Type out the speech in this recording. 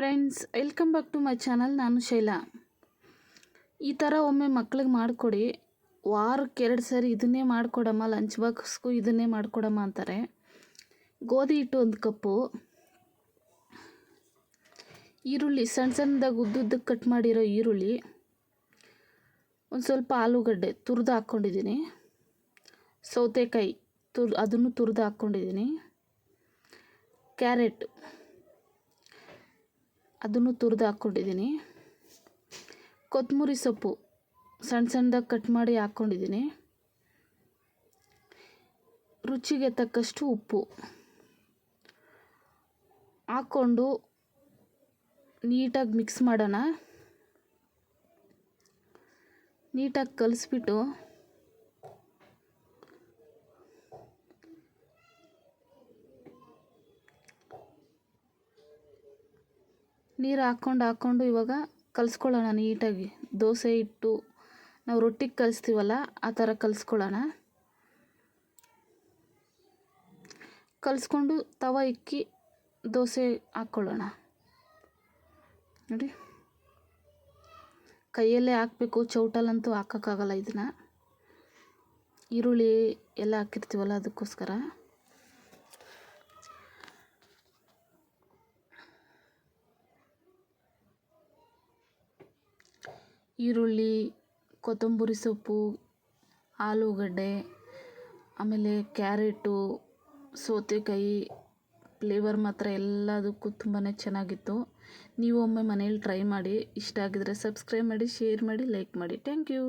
Friends, welcome back to my channel. ನಾನು ಶೈಲಾ. ಈ ಥರ ಒಮ್ಮೆ ಮಕ್ಳಿಗೆ ಮಾಡಿಕೊಡಿ. ವಾರಕ್ಕೆ 2 ಸರಿ ಇದನ್ನೇ ಮಾಡಿಕೊಡಮ್ಮ, ಲಂಚ್ ಬಾಕ್ಸ್ಗೂ ಇದನ್ನೇ ಮಾಡಿಕೊಡಮ್ಮ ಅಂತಾರೆ. ಗೋಧಿ ಹಿಟ್ಟು 1 ಕಪ್ಪು, ಈರುಳ್ಳಿ ಸಣ್ಣ ಸಣ್ಣದಾಗಿ ಉದ್ದುದ್ದಕ್ಕೆ ಕಟ್ ಮಾಡಿರೋ ಈರುಳ್ಳಿ, ಒಂದು ಸ್ವಲ್ಪ ಆಲೂಗಡ್ಡೆ ತುರಿದು ಹಾಕ್ಕೊಂಡಿದ್ದೀನಿ, ಸೌತೆಕಾಯಿ ಅದನ್ನು ತುರಿದು ಹಾಕ್ಕೊಂಡಿದ್ದೀನಿ, ಕ್ಯಾರೆಟ್ ಅದನ್ನು ತುರಿದು ಹಾಕ್ಕೊಂಡಿದ್ದೀನಿ, ಕೊತ್ತಂಬರಿ ಸೊಪ್ಪು ಸಣ್ಣ ಸಣ್ಣದಾಗಿ ಕಟ್ ಮಾಡಿ ಹಾಕ್ಕೊಂಡಿದ್ದೀನಿ, ರುಚಿಗೆ ತಕ್ಕಷ್ಟು ಉಪ್ಪು ಹಾಕ್ಕೊಂಡು ನೀಟಾಗಿ ಮಿಕ್ಸ್ ಮಾಡೋಣ. ನೀಟಾಗಿ ಕಲಿಸ್ಬಿಟ್ಟು ನೀರು ಹಾಕ್ಕೊಂಡು ಇವಾಗ ಕಲಿಸ್ಕೊಳ್ಳೋಣ ನೀಟಾಗಿ. ದೋಸೆ ಹಿಟ್ಟು ನಾವು ರೊಟ್ಟಿಗೆ ಕಲಿಸ್ತೀವಲ್ಲ ಆ ಥರ ಕಲಿಸ್ಕೊಳ್ಳೋಣ. ಕಲಿಸ್ಕೊಂಡು ತವ ಇಕ್ಕಿ ದೋಸೆ ಹಾಕ್ಕೊಳ್ಳೋಣ. ನೋಡಿ, ಕೈಯಲ್ಲೇ ಹಾಕಬೇಕು, ಚೌಟಲ್ಲಂತೂ ಹಾಕೋಕ್ಕಾಗಲ್ಲ. ಇದನ್ನು ಈರುಳ್ಳಿ ಎಲ್ಲ ಹಾಕಿರ್ತೀವಲ್ಲ ಅದಕ್ಕೋಸ್ಕರ. ಈರುಳ್ಳಿ, ಕೊತ್ತಂಬರಿ ಸೊಪ್ಪು, ಆಲೂಗಡ್ಡೆ, ಆಮೇಲೆ ಕ್ಯಾರೆಟು, ಸೌತೆಕಾಯಿ ಫ್ಲೇವರ್ ಮಾತ್ರ ಎಲ್ಲದಕ್ಕೂ ತುಂಬಾ ಚೆನ್ನಾಗಿತ್ತು. ನೀವು ಒಮ್ಮೆ ಮನೇಲಿ ಟ್ರೈ ಮಾಡಿ. ಇಷ್ಟ ಆಗಿದರೆ ಸಬ್ಸ್ಕ್ರೈಬ್ ಮಾಡಿ, ಶೇರ್ ಮಾಡಿ, ಲೈಕ್ ಮಾಡಿ. Thank you.